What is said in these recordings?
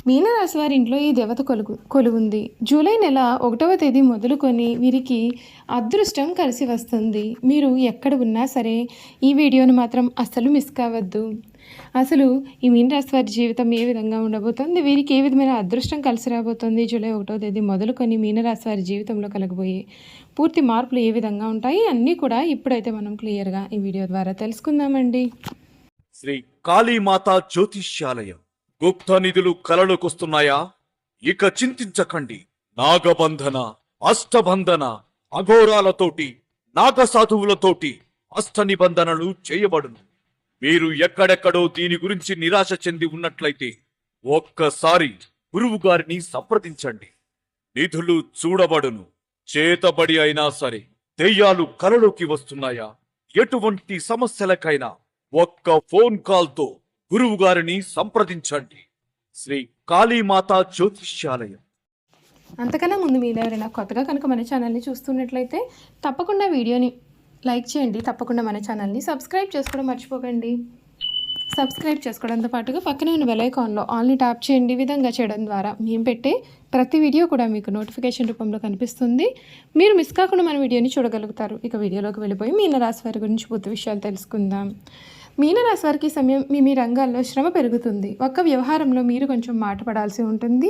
మీనరాశి వారి ఇంట్లో ఈ దేవత కొలువుంది. జూలై నెల 1వ తేదీ మొదలుకొని వీరికి అదృష్టం కలిసి వస్తుంది. మీరు ఎక్కడ ఉన్నా సరే ఈ వీడియోను మాత్రం అస్సలు మిస్ కావద్దు. అసలు ఈ మీనరాశి వారి జీవితం ఏ విధంగా ఉండబోతోంది, వీరికి ఏ విధమైన అదృష్టం కలిసి రాబోతోంది, జూలై 1వ తేదీ మొదలుకొని మీనరాశి వారి జీవితంలో కలగబోయే పూర్తి మార్పులు ఏ విధంగా ఉంటాయి అన్నీ కూడా ఇప్పుడైతే మనం క్లియర్గా ఈ వీడియో ద్వారా తెలుసుకుందామండి. శ్రీ కాళీమాత జ్యోతిష్యాలయం. గుప్త నిధులు కలలోకొస్తున్నాయా? ఇక చింతించకండి. నాగబంధన, అష్టబంధన, అఘోరాలతోటి, నాగసాధువులతోటి అష్ట నిబంధనలు చేయబడును. మీరు ఎక్కడెక్కడో దీని గురించి నిరాశ చెంది ఉన్నట్లయితే ఒక్కసారి గురువు గారిని సంప్రదించండి. నిధులు చూడబడును. చేతబడి అయినా సరే దెయ్యాలు కలలోకి వస్తున్నాయా? ఎటువంటి సమస్యలకైనా ఒక్క ఫోన్ కాల్తో గురువు గారిని సంప్రదించండి. శ్రీ కాళీమాత జ్యోతిష్యాలయం. అంతకన్నా ముందు మీరు ఎవరైనా కొత్తగా కనుక మన ఛానల్ని చూస్తున్నట్లయితే తప్పకుండా వీడియోని లైక్ చేయండి. తప్పకుండా మన ఛానల్ని సబ్స్క్రైబ్ చేసుకోవడం మర్చిపోకండి. సబ్స్క్రైబ్ చేసుకోవడంతో పాటుగా పక్కనే ఉన్న బెల్ ఐకాన్లో ఆల్ని ట్యాప్ చేయండి. ఈ విధంగా చేయడం ద్వారా మేము పెట్టే ప్రతి వీడియో కూడా మీకు నోటిఫికేషన్ రూపంలో కనిపిస్తుంది. మీరు మిస్ కాకుండా మన వీడియోని చూడగలుగుతారు. ఇక వీడియోలోకి వెళ్ళిపోయి మీనరాశి వారి గురించి పూర్తి విషయాలు తెలుసుకుందాం. మీనరాశి వారికి సమయం మీ రంగాల్లో శ్రమ పెరుగుతుంది. ఒక్క వ్యవహారంలో మీరు కొంచెం మాట పడాల్సి ఉంటుంది.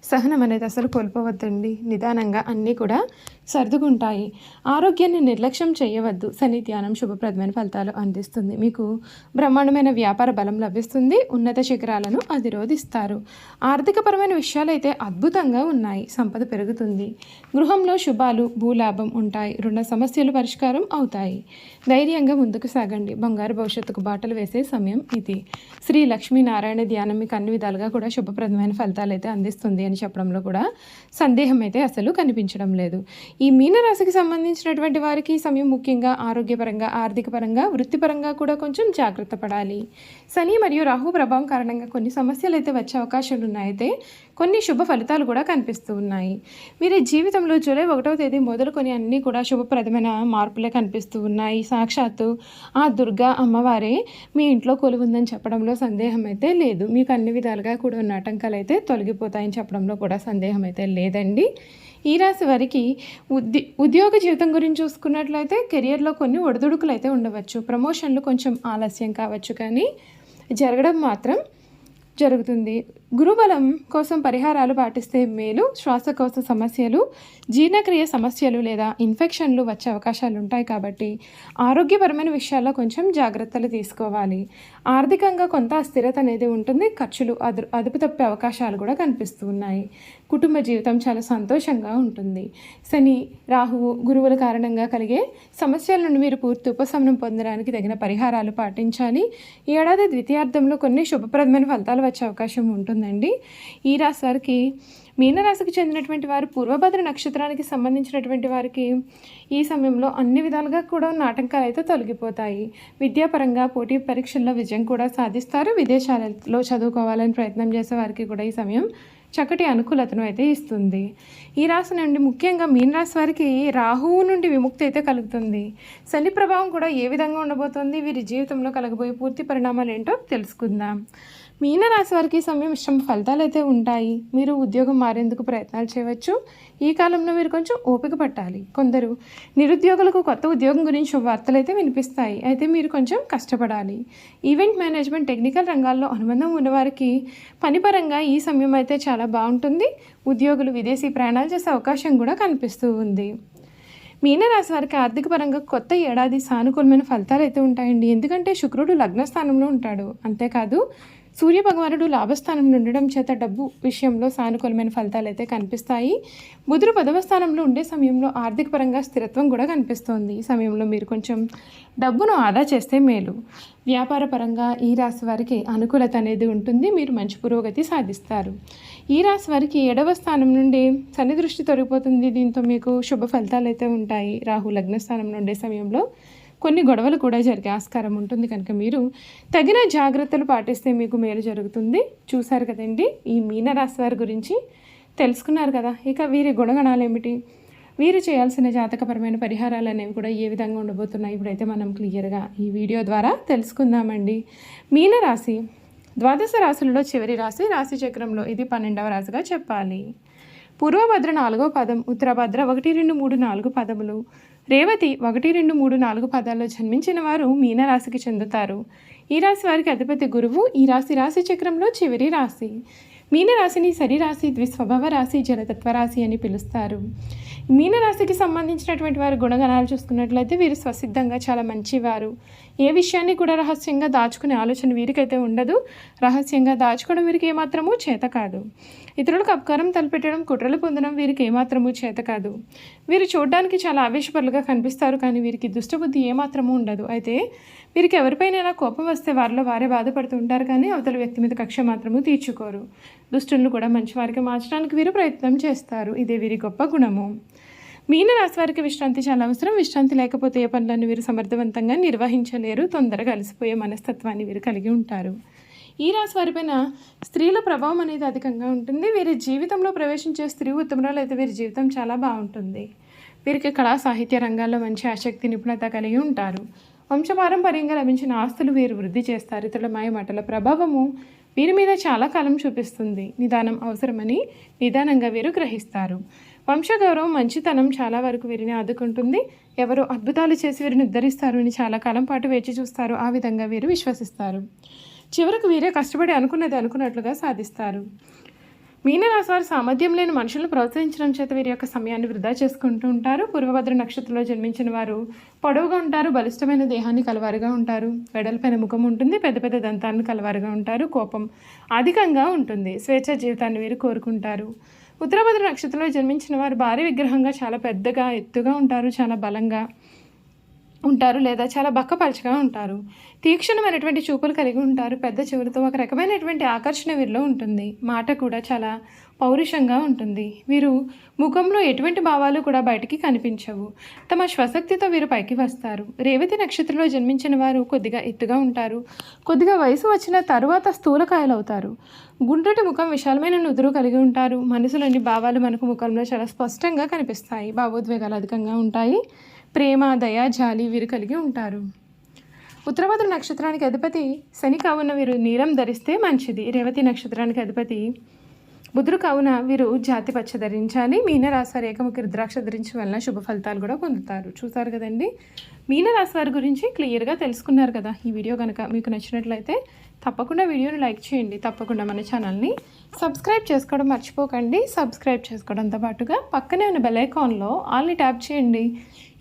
సహనం అనేది అసలు కోల్పోవద్దండి. నిదానంగా అన్నీ కూడా సర్దుకుంటాయి. ఆరోగ్యాన్ని నిర్లక్ష్యం చేయవద్దు. శని ధ్యానం శుభప్రదమైన ఫలితాలు అందిస్తుంది. మీకు బ్రహ్మాండమైన వ్యాపార బలం లభిస్తుంది. ఉన్నత శిఖరాలను అధిరోధిస్తారు. ఆర్థికపరమైన విషయాలు అయితే అద్భుతంగా ఉన్నాయి. సంపద పెరుగుతుంది. గృహంలో శుభాలు, భూలాభం ఉంటాయి. రుణ సమస్యలు పరిష్కారం అవుతాయి. ధైర్యంగా ముందుకు సాగండి. బంగారు భవిష్యత్తుకు బాటలు వేసే సమయం ఇది. శ్రీ లక్ష్మీనారాయణ ధ్యానం మీకు అన్ని విధాలుగా కూడా శుభప్రదమైన ఫలితాలు అయితే అందిస్తుంది అని చెప్పడంలో కూడా సందేహం అయితే అసలు కనిపించడం లేదు. ఈ మీనరాశికి సంబంధించినటువంటి వారికి సమయం ముఖ్యంగా ఆరోగ్యపరంగా, ఆర్థికపరంగా, వృత్తిపరంగా కూడా కొంచెం జాగ్రత్త పడాలి. శని మరియు రాహు ప్రభావం కారణంగా కొన్ని సమస్యలు అయితే వచ్చే అవకాశాలు ఉన్నాయితే కొన్ని శుభ ఫలితాలు కూడా కనిపిస్తూ ఉన్నాయి. వీరి జీవితంలో జూలై 1వ తేదీ మొదలుకొని అన్నీ కూడా శుభప్రదమైన మార్పులే కనిపిస్తూ ఉన్నాయి. సాక్షాత్తు ఆ దుర్గా అమ్మవారే మీ ఇంట్లో కొలువుందని చెప్పడంలో సందేహం అయితే లేదు. మీకు అన్ని విధాలుగా కూడా ఉన్న ఆటంకాలు అయితే తొలగిపోతాయని చెప్పడంలో కూడా సందేహం అయితే లేదండి. ఈ రాశి వారికి ఉద్యోగ జీవితం గురించి చూసుకున్నట్లయితే కెరియర్లో కొన్ని ఒడిదుడుకులు అయితే ఉండవచ్చు. ప్రమోషన్లు కొంచెం ఆలస్యం కావచ్చు, కానీ జరగడం మాత్రం జరుగుతుంది. గురుబలం కోసం పరిహారాలు పాటిస్తే మేలు. శ్వాసకోశ సమస్యలు, జీర్ణక్రియ సమస్యలు లేదా ఇన్ఫెక్షన్లు వచ్చే అవకాశాలు ఉంటాయి కాబట్టి ఆరోగ్యపరమైన విషయాల్లో కొంచెం జాగ్రత్తలు తీసుకోవాలి. ఆర్థికంగా కొంత అస్థిరత అనేది ఉంటుంది. ఖర్చులు అదుపు తప్పే అవకాశాలు కూడా కనిపిస్తూ ఉన్నాయి. కుటుంబ జీవితం చాలా సంతోషంగా ఉంటుంది. శని, రాహువు, గురువుల కారణంగా కలిగే సమస్యల నుండి మీరు పూర్తి ఉపశమనం పొందడానికి తగిన పరిహారాలు పాటించాలి. ఈ ఏడాది ద్వితీయార్థంలో కొన్ని శుభప్రదమైన ఫలితాలు వచ్చే అవకాశం ఉంటుందండి. ఈ రాశి వారికి, మీనరాశికి చెందినటువంటి వారు పూర్వభద్ర నక్షత్రానికి సంబంధించినటువంటి వారికి ఈ సమయంలో అన్ని విధాలుగా కూడా ఆటంకాలు అయితే తొలగిపోతాయి. విద్యాపరంగా పోటీ పరీక్షల్లో విజయం కూడా సాధిస్తారు. విదేశాలలో చదువుకోవాలని ప్రయత్నం చేసే వారికి కూడా ఈ సమయం చక్కటి అనుకూలతను అయితే ఇస్తుంది. ఈ రాశి నుండి ముఖ్యంగా మీనరాశి వారికి రాహువు నుండి విముక్తి అయితే కలుగుతుంది. శని ప్రభావం కూడా ఏ విధంగా ఉండబోతోంది, వీరి జీవితంలో కలగబోయే పూర్తి పరిణామాలు ఏంటో తెలుసుకుందాం. మీనరాశి వారికి సమయం ఇష్టం ఫలితాలు అయితే ఉంటాయి. మీరు ఉద్యోగం మారేందుకు ప్రయత్నాలు చేయవచ్చు. ఈ కాలంలో మీరు కొంచెం ఓపిక పట్టాలి. కొందరు నిరుద్యోగులకు కొత్త ఉద్యోగం గురించి వార్తలు అయితే వినిపిస్తాయి. అయితే మీరు కొంచెం కష్టపడాలి. ఈవెంట్ మేనేజ్మెంట్, టెక్నికల్ రంగాల్లో అనుబంధం ఉన్నవారికి పనిపరంగా ఈ సమయం అయితే చాలా బాగుంటుంది. ఉద్యోగులు విదేశీ ప్రయాణాలు చేసే అవకాశం కూడా కనిపిస్తూ ఉంది. మీనరాశి వారికి ఆర్థిక పరంగా కొత్త ఏడాది సానుకూలమైన ఫలితాలు అయితే ఉంటాయండి. ఎందుకంటే శుక్రుడు లగ్నస్థానంలో ఉంటాడు. అంతేకాదు సూర్యభగవానుడు లాభస్థానంలో ఉండడం చేత డబ్బు విషయంలో సానుకూలమైన ఫలితాలు అయితే కనిపిస్తాయి. బుధుడు 10వ స్థానంలో ఉండే సమయంలో ఆర్థిక పరంగా స్థిరత్వం కూడా కనిపిస్తోంది. ఈ సమయంలో మీరు కొంచెం డబ్బును ఆదా చేస్తే మేలు. వ్యాపార పరంగా ఈ రాశి వారికి అనుకూలత అనేది ఉంటుంది. మీరు మంచి పురోగతి సాధిస్తారు. ఈ రాశి వారికి 7వ స్థానం నుండి శని దృష్టి తొలగిపోతుంది. దీంతో మీకు శుభ ఫలితాలు అయితే ఉంటాయి. రాహు లగ్నస్థానంలో ఉండే సమయంలో కొన్ని గొడవలు కూడా జరిగే ఆస్కారం ఉంటుంది కనుక మీరు తగిన జాగ్రత్తలు పాటిస్తే మీకు మేలు జరుగుతుంది. చూశారు కదండి, ఈ మీనరాశి వారి గురించి తెలుసుకున్నారు కదా. ఇక వీరి గుణగణాలు ఏమిటి, వీరు చేయాల్సిన జాతకపరమైన పరిహారాలు అనేవి కూడా ఏ విధంగా ఉండబోతున్నాయి ఇప్పుడైతే మనం క్లియర్గా ఈ వీడియో ద్వారా తెలుసుకుందామండి. మీనరాశి ద్వాదశ రాశులలో చివరి రాశి రాశి చక్రంలో ఇది 12వ రాశిగా చెప్పాలి. పూర్వభద్ర 4వ పదం, ఉత్తరభద్ర 1, 2, 3, 4 పదములు, రేవతి 1, 2, 3, 4 పదాల్లో జన్మించిన వారు మీనరాశికి చెందుతారు. ఈ రాశి వారికి అధిపతి గురువు. ఈ రాశి చక్రంలో చివరి రాశి. మీనరాశిని సరిరాశి, ద్విస్వభావ రాశి, జలతత్వ రాశి అని పిలుస్తారు. మీనరాశికి సంబంధించినటువంటి వారి గుణగణాలు చూసుకున్నట్లయితే వీరు స్వసిద్ధంగా చాలా మంచివారు. ఏ విషయాన్ని కూడా రహస్యంగా దాచుకునే ఆలోచన వీరికైతే ఉండదు. రహస్యంగా దాచుకోవడం వీరికి ఏమాత్రమూ చేత కాదు. ఇతరులకు అపకారం తలపెట్టడం, కుట్రలు పొందడం వీరికి ఏమాత్రమూ చేత కాదు. వీరు చూడడానికి చాలా ఆవేశపరులుగా కనిపిస్తారు, కానీ వీరికి దుష్టబుద్ధి ఏమాత్రమూ ఉండదు. అయితే వీరికి ఎవరిపైనైనా కోపం వస్తే వారిలో వారే బాధపడుతూ ఉంటారు, కానీ అవతల వ్యక్తి మీద కక్ష మాత్రము తీర్చుకోరు. దుష్టులను కూడా మంచివారికి మార్చడానికి వీరు ప్రయత్నం చేస్తారు. ఇదే వీరి గొప్ప గుణము. మీనరాశి వారికి విశ్రాంతి చాలా అవసరం. విశ్రాంతి లేకపోతే ఏ పనులను వీరు సమర్థవంతంగా నిర్వహించలేరు. తొందరగా అలసిపోయే మనస్తత్వాన్ని వీరు కలిగి ఉంటారు. ఈ రాశి వారిపైన స్త్రీల ప్రభావం అనేది అధికంగా ఉంటుంది. వీరి జీవితంలో ప్రవేశించే స్త్రీ ఉత్తమరాలు అయితే వీరి జీవితం చాలా బాగుంటుంది. వీరికి కళా సాహిత్య రంగాల్లో మంచి ఆసక్తి, నిపుణత కలిగి ఉంటారు. వంశపారంపర్యంగా లభించిన ఆస్తులు వీరు వృద్ధి చేస్తారు. ఇతరుల మాటల ప్రభావము వీరి మీద చాలా కాలం చూపిస్తుంది. నిదానం అవసరమని నిదానంగా వీరు గ్రహిస్తారు. వంశగౌరవం, మంచితనం చాలా వరకు వీరిని ఆదుకుంటుంది. ఎవరో అద్భుతాలు చేసి వీరిని ఉద్ధరిస్తారు అని చాలా కాలం పాటు వేచి చూస్తారు. ఆ విధంగా వీరు విశ్వసిస్తారు. చివరకు వీరే కష్టపడి అనుకున్నది అనుకున్నట్లుగా సాధిస్తారు. మీనరాశి వారి సామర్థ్యం లేని మనుషులను ప్రోత్సహించడం చేత వీరి యొక్క సమయాన్ని వృధా చేసుకుంటూ ఉంటారు. పూర్వభద్ర నక్షత్రంలో జన్మించిన వారు పొడవుగా ఉంటారు, బలిష్టమైన దేహాన్ని కలవారుగా ఉంటారు, వెడల్పైన ముఖం ఉంటుంది, పెద్ద పెద్ద దంతాలను కలవారుగా ఉంటారు, కోపం అధికంగా ఉంటుంది, స్వేచ్ఛ జీవితాన్ని వీరు కోరుకుంటారు. ఉత్తరభద్ర నక్షత్రంలో జన్మించిన వారు భారీ విగ్రహంగా చాలా పెద్దగా ఎత్తుగా ఉంటారు, చాలా బలంగా ఉంటారు లేదా చాలా బక్కపలచగా ఉంటారు. తీక్షణమైనటువంటి చూపులు కలిగి ఉంటారు. పెద్ద చెవులతో ఒక రకమైనటువంటి ఆకర్షణ వీరిలో ఉంటుంది. మాట కూడా చాలా పౌరుషంగా ఉంటుంది. వీరు ముఖంలో ఎటువంటి భావాలు కూడా బయటికి కనిపించవు. తమ స్వశక్తితో వీరు పైకి వస్తారు. రేవతి నక్షత్రంలో జన్మించిన వారు కొద్దిగా ఎత్తుగా ఉంటారు. కొద్దిగా వయసు వచ్చిన తరువాత స్థూలకాయలు అవుతారు. గుండ్రటి ముఖం, విశాలమైన నుదురు కలిగి ఉంటారు. మనసులోని భావాలు మనకు ముఖంలో చాలా స్పష్టంగా కనిపిస్తాయి. భావోద్వేగాలు అధికంగా ఉంటాయి. ప్రేమ, దయ, జాలి వీరు కలిగి ఉంటారు. ఉత్తరభద్ర నక్షత్రానికి అధిపతి శని కావున వీరు నీలం ధరిస్తే మంచిది. రేవతి నక్షత్రానికి అధిపతి బుధుడు కావున వీరు జాతి పచ్చ ధరించాలి. మీనరాశి వారి ఏకముఖి రుద్రాక్ష ధరించడం వలన శుభ ఫలితాలు కూడా పొందుతారు. చూసారు కదండి, మీనరాశి వారి గురించి క్లియర్గా తెలుసుకున్నారు కదా. ఈ వీడియో కనుక మీకు నచ్చినట్లయితే తప్పకుండా వీడియోని లైక్ చేయండి. తప్పకుండా మన ఛానల్ని సబ్స్క్రైబ్ చేసుకోవడం మర్చిపోకండి. సబ్స్క్రైబ్ చేసుకోవడంతో పాటుగా పక్కనే ఉన్న బెల్ ఐకాన్లో ఆల్ని ట్యాప్ చేయండి.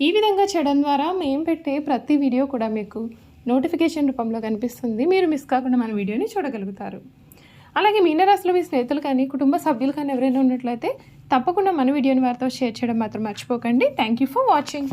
ఈ విధంగా చేయడం ద్వారా మేము పెట్టే ప్రతి వీడియో కూడా మీకు నోటిఫికేషన్ రూపంలో కనిపిస్తుంది. మీరు మిస్ కాకుండా మన వీడియోని చూడగలుగుతారు. అలాగే మీనరాశిలో మీ స్నేహితులు కానీ కుటుంబ సభ్యులు కానీ ఎవరైనా ఉన్నట్లయితే తప్పకుండా మన వీడియోని వారితో షేర్ చేయడం మాత్రం మర్చిపోకండి. Thank you for watching.